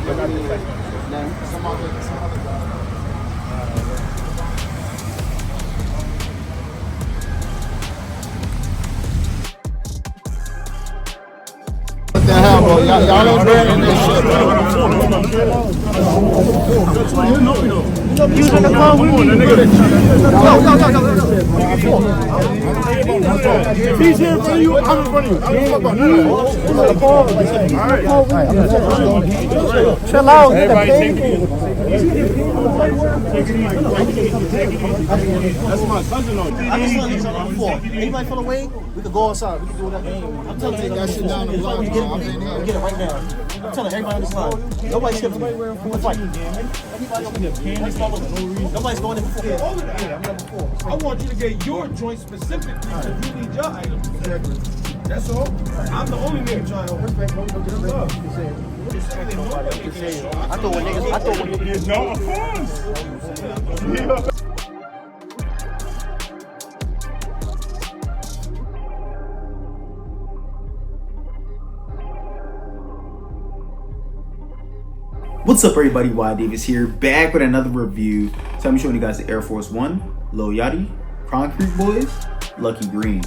Some other guy. What the hell, bro? Y'all ain't wearing this shit, bro. Using the phone with me. If he's here in front of you, I'm in front of you. I don't fuck about none of that. Chill out. Everybody take it. That's my cousin on. I just told you something before. Anybody feel away? We could go outside. We can do whatever. I'm telling you, that shit down the block. Get it right now. I'm telling everybody on this line. Nobody's skipping. We'll fight. Everybody over here. Nobody's going in before. I want you to get your joint specifically because you need your items. That's all. I'm the only nigga trying to respect. I thought when niggas. No, of course. What's up, everybody? whydavis here, back with another review. So I'm showing you guys the Air Force One, Lil Yachty, Concrete Boys, Lucky Green.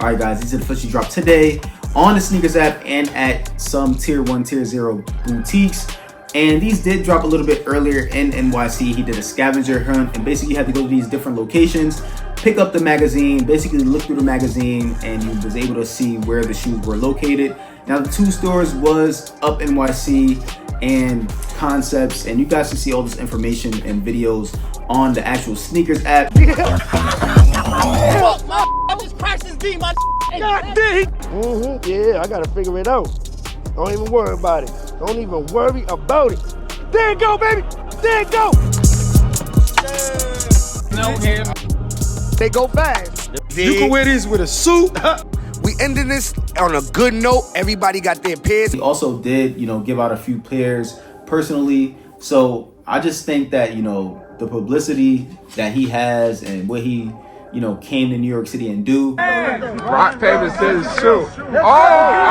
Alright guys, these are the officially dropped today on the sneakers app and at some tier 1, tier 0 boutiques. And these did drop a little bit earlier in NYC. He did a scavenger hunt and basically you had to go to these different locations, pick up the magazine, basically look through the magazine, and you was able to see where the shoes were located. Now the two stores was up NYC and Concepts, and you guys can see all this information and videos on the actual sneakers app. Fuck my I just practiced D my God D. Yeah, I gotta figure it out. Don't even worry about it. Don't even worry about it. There you go, baby. There you go. No him. They go fast. You can wear this with a suit. We ended this on a good note. Everybody got their pairs. He also did, give out a few pairs personally. So I just think that, the publicity that he has and what he, came to New York City and do. Rock, paper, scissors, shoot. Oh,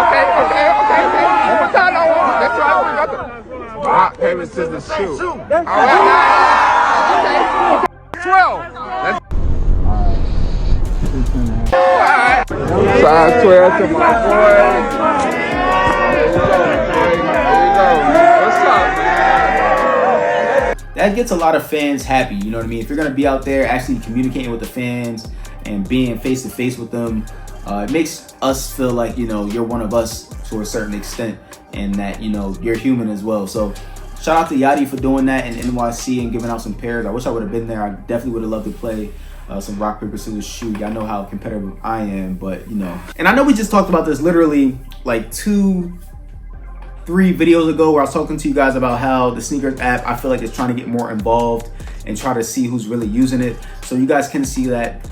okay. One more time, that's right. Rock, paper, scissors, shoot. All right. Okay. 12. Let's. All right. Size 12 to my boy. There you go. What's up, man? That gets a lot of fans happy, you know what I mean? If you're gonna be out there actually communicating with the fans and being face to face with them, it makes us feel like, you're one of us to a certain extent, and that, you're human as well. So shout out to Yachty for doing that in NYC and giving out some pairs. I wish I would have been there. I definitely would have loved to play some rock, paper, scissors, shoot. Y'all know how competitive I am, but and I know we just talked about this literally like 2-3 videos ago, where I was talking to you guys about how the sneakers app, I feel like it's trying to get more involved and try to see who's really using it. So you guys can see that,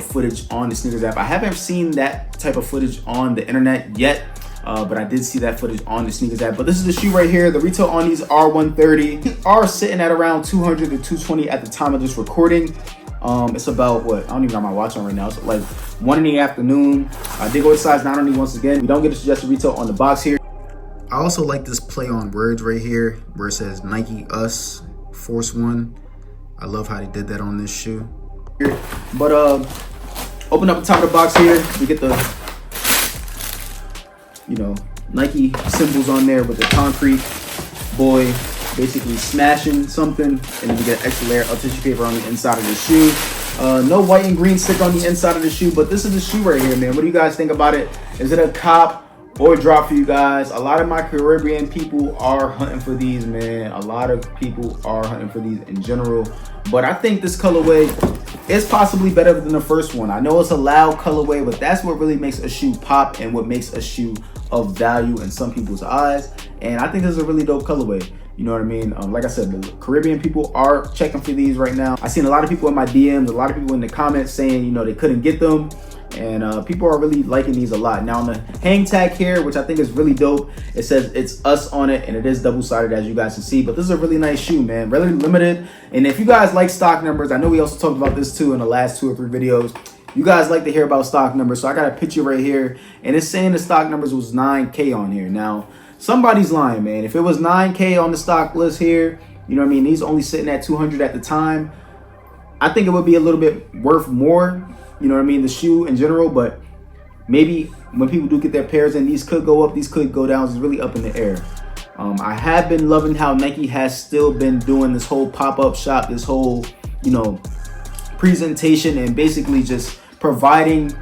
footage on the sneakers app. I haven't seen that type of footage on the internet yet, but I did see that footage on the sneakers app. But this is the shoe right here. The retail on these are $130. These are sitting at around $200 to $220 at the time of this recording. It's about what? I don't even got my watch on right now. It's like 1 in the afternoon. I did go to size 9 on these once again. We don't get a suggested retail on the box here. I also like this play on words right here where it says Nike Us Force One. I love how they did that on this shoe. But open up the top of the box here. We get the Nike symbols on there with the concrete boy basically smashing something, and then you get an extra layer of tissue paper on the inside of the shoe. No white and green sticker on the inside of the shoe, but this is the shoe right here, man. What do you guys think about it? Is it a cop or drop for you guys? A lot of my Caribbean people are hunting for these, man. A lot of people are hunting for these in general, but I think this colorway is possibly better than the first one. I know it's a loud colorway, but that's what really makes a shoe pop and what makes a shoe of value in some people's eyes. And I think this is a really dope colorway. You know what I mean? Like I said, the Caribbean people are checking for these right now. I've seen a lot of people in my DMs, a lot of people in the comments saying, they couldn't get them. And people are really liking these a lot. Now on the hang tag here, which I think is really dope, it says it's us on it, and it is double-sided as you guys can see. But this is a really nice shoe, man. Really limited. And if you guys like stock numbers, I know we also talked about this too in the last 2 or 3 videos. you guys like to hear about stock numbers, so I got a picture right here, and it's saying the stock numbers was 9K on here. Now, somebody's lying, man. If it was 9K on the stock list here, you know what I mean, these only sitting at 200 at the time, I think it would be a little bit worth more, you know what I mean, the shoe in general. But maybe when people do get their pairs in, these could go up, these could go down. It's really up in the air. I have been loving how Nike has still been doing this whole pop-up shop, this whole, you know, presentation, and basically just providing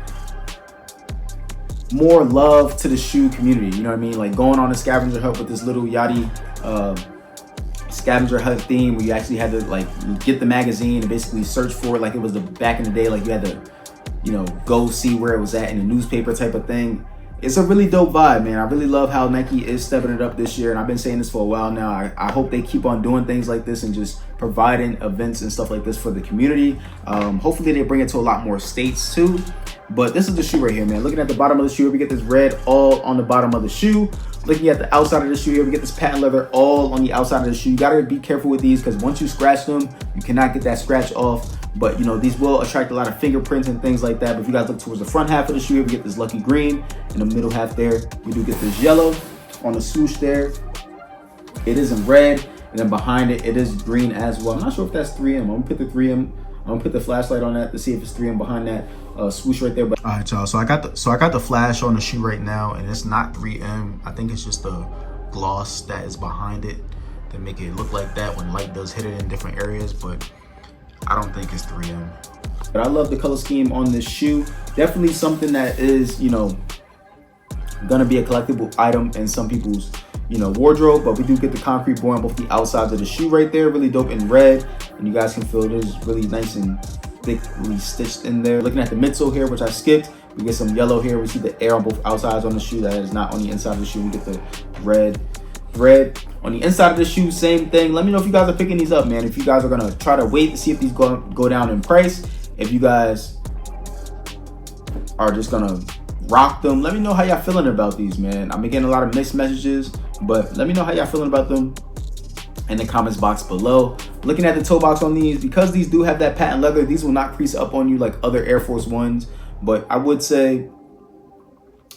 more love to the shoe community. You know what I mean? Like going on a scavenger hunt with this Lil Yachty scavenger hunt theme, where you actually had to like get the magazine and basically search for it like it was the back in the day, like you had to, you know, go see where it was at in a newspaper type of thing. It's a really dope vibe, man. I really love how Nike is stepping it up this year, and I've been saying this for a while now. I hope they keep on doing things like this and just providing events and stuff like this for the community. Hopefully they bring it to a lot more states too. But this is the shoe right here, man. Looking at the bottom of the shoe, we get this red all on the bottom of the shoe. Looking at the outside of the shoe here, we get this patent leather all on the outside of the shoe. You gotta be careful with these, because once you scratch them, you cannot get that scratch off. But you know, these will attract a lot of fingerprints and things like that. But if you guys look towards the front half of the shoe, we get this lucky green. In the middle half there, we do get this yellow. On the swoosh there, it is in red. And then behind it, it is green as well. I'm not sure if that's 3M. I'm gonna put the 3M. I'm gonna put the flashlight on that to see if it's 3M behind that swoosh right there. But all right, y'all. So I got the flash on the shoe right now, and it's not 3M. I think it's just the gloss that is behind it that make it look like that when light does hit it in different areas. But I don't think it's 3M. But I love the color scheme on this shoe. Definitely something that is, you know, gonna be a collectible item in some people's, you know, wardrobe. But we do get the concrete boy on both the outsides of the shoe right there, really dope in red, and you guys can feel it is really nice and thickly stitched in there. Looking at the midsole here, which I skipped, we get some yellow here. We see the air on both outsides on the shoe that is not on the inside of the shoe. We get the red thread on the inside of the shoe, same thing. Let me know if you guys are picking these up, man. If you guys are gonna try to wait to see if these go down in price, if you guys are just gonna rock them, let me know how y'all feeling about these, man. I'm getting a lot of mixed messages, but let me know how y'all feeling about them in the comments box below. Looking at the toe box on these, because these do have that patent leather, these will not crease up on you like other Air Force Ones. But I would say,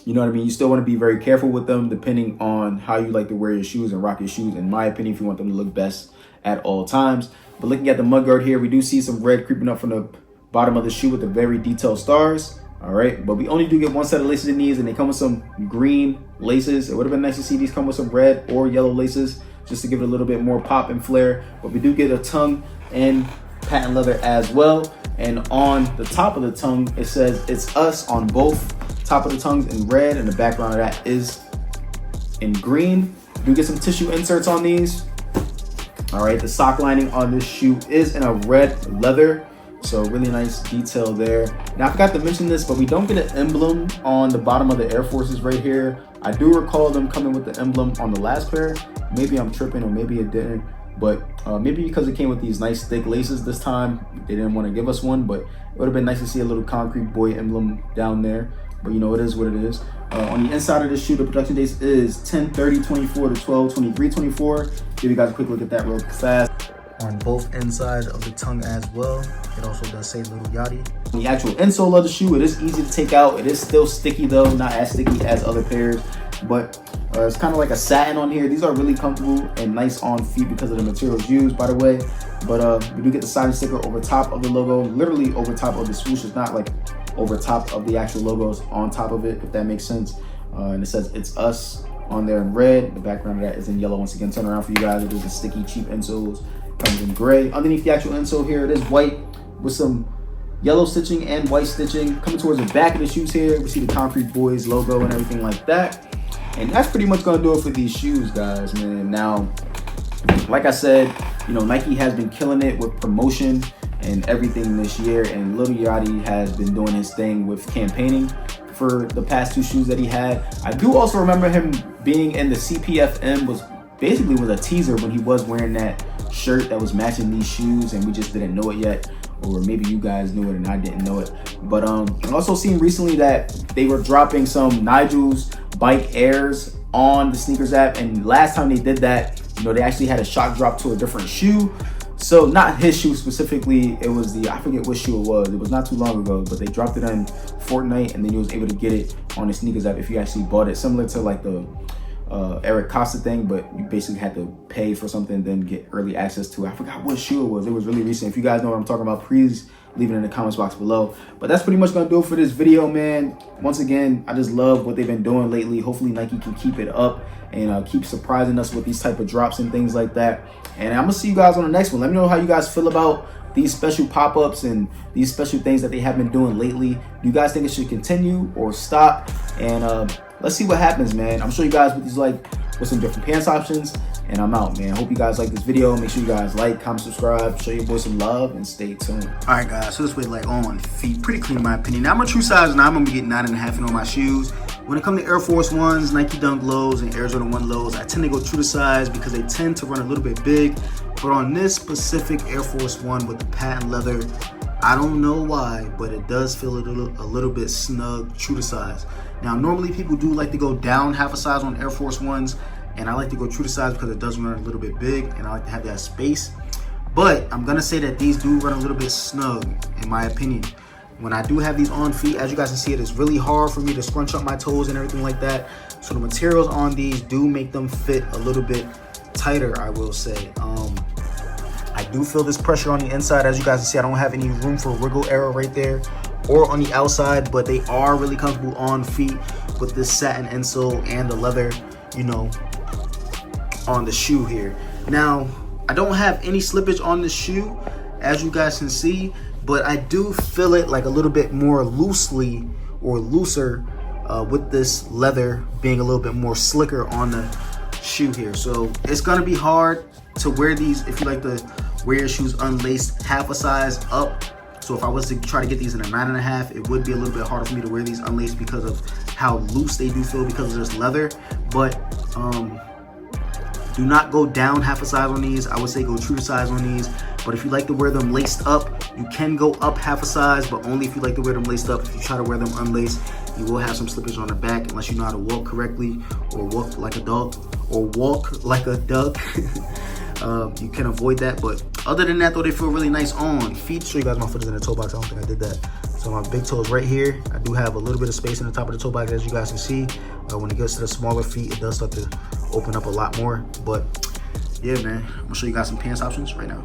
you know what I mean, you still want to be very careful with them depending on how you like to wear your shoes and rock your shoes, in my opinion, if you want them to look best at all times. But looking at the mudguard here, we do see some red creeping up from the bottom of the shoe with the very detailed stars. All right, but we only do get one set of laces in these, and they come with some green laces. It would have been nice to see these come with some red or yellow laces just to give it a little bit more pop and flair. But we do get a tongue and patent leather as well. And on the top of the tongue, it says "It's Us" on both. Top of the tongue's in red, and the background of that is in green. We do get some tissue inserts on these. All right, the sock lining on this shoe is in a red leather, so really nice detail there. Now I forgot to mention this, but we don't get an emblem on the bottom of the Air Forces right here. I do recall them coming with the emblem on the last pair. Maybe I'm tripping, or maybe it didn't, but maybe because it came with these nice thick laces this time, they didn't want to give us one. But it would have been nice to see a little concrete boy emblem down there. But you know, it is what it is. On the inside of this shoe, the production date is 10/30/24 to 12/23/24. Give you guys a quick look at that real fast. On both insides of the tongue as well, it also does say Lil Yachty. The actual insole of the shoe, it is easy to take out. It is still sticky though, not as sticky as other pairs, but it's kind of like a satin on here. These are really comfortable and nice on feet because of the materials used, by the way. But we do get the siding sticker over top of the logo, literally over top of the swoosh. It's not like over top of the actual logos, on top of it, if that makes sense. And it says "It's Us" on there in red. The background of that is in yellow. Once again, turn around for you guys. It is a sticky, cheap insoles. Comes in gray. Underneath the actual insole here, it is white with some yellow stitching and white stitching. Coming towards the back of the shoes here, we see the Concrete Boys logo and everything like that. And that's pretty much gonna do it for these shoes, guys, man. Now, like I said, you know, Nike has been killing it with promotion and everything this year, and Lil Yachty has been doing his thing with campaigning for the past two shoes that he had. I do also remember him being in the CPFM, was a teaser when he was wearing that shirt that was matching these shoes, and we just didn't know it yet, or maybe you guys knew it and I didn't know it. But I've also seen recently that they were dropping some Nigel's Bike Airs on the sneakers app, and last time they did that, you know, they actually had a shock drop to a different shoe. So not his shoe specifically, it was the, I forget what shoe it was not too long ago, but they dropped it on Fortnite, and then you was able to get it on the sneakers app if you actually bought it, similar to like the Eric Costa thing, but you basically had to pay for something, then get early access to it. I forgot what shoe it was really recent. If you guys know what I'm talking about, please leave it in the comments box below. But that's pretty much gonna do it for this video, man. Once again, I just love what they've been doing lately. Hopefully Nike can keep it up and keep surprising us with these type of drops and things like that. And I'm gonna see you guys on the next one. Let me know how you guys feel about these special pop-ups and these special things that they have been doing lately. Do you guys think it should continue or stop? And let's see what happens, man. I'm sure you guys with some different pants options. And I'm out, man. Hope you guys like this video. Make sure you guys like, comment, subscribe, show your boy some love, and stay tuned. All right, guys. So this way, like on feet, pretty clean in my opinion. Now I'm a true size 9. I'm gonna be getting 9.5 in all my shoes. When it comes to Air Force Ones, Nike Dunk Lows, and Arizona 1 Lows, I tend to go true to size because they tend to run a little bit big. But on this specific Air Force One with the patent leather, I don't know why, but it does feel a little bit snug, true to size. Now, normally people do like to go down half a size on Air Force Ones, and I like to go true to size because it does run a little bit big, and I like to have that space. But I'm gonna say that these do run a little bit snug, in my opinion. When I do have these on feet, as you guys can see, it is really hard for me to scrunch up my toes and everything like that. So the materials on these do make them fit a little bit tighter, I will say. I do feel this pressure on the inside. As you guys can see, I don't have any room for wiggle arrow right there or on the outside, but they are really comfortable on feet with this satin insole and the leather, you know, on the shoe here. Now, I don't have any slippage on the shoe, as you guys can see, but I do feel it like a little bit more loosely or looser with this leather being a little bit more slicker on the shoe here. So it's gonna be hard to wear these if you like to wear your shoes unlaced half a size up. So if I was to try to get these in a 9.5, it would be a little bit harder for me to wear these unlaced because of how loose they do feel because of this leather. But do not go down half a size on these. I would say go true to size on these. But if you like to wear them laced up, you can go up half a size, but only if you like to wear them laced up. If you try to wear them unlaced, you will have some slippage on the back unless you know how to walk correctly or walk like a dog or walk like a duck. You can avoid that, but other than that though, they feel really nice on feet. Show you guys my foot is in the toe box. I don't think I did that. So my big toe is right here. I do have a little bit of space in the top of the toe box, as you guys can see. When it gets to the smaller feet, it does start to open up a lot more. But yeah, man, I'm gonna show you guys some pants options right now.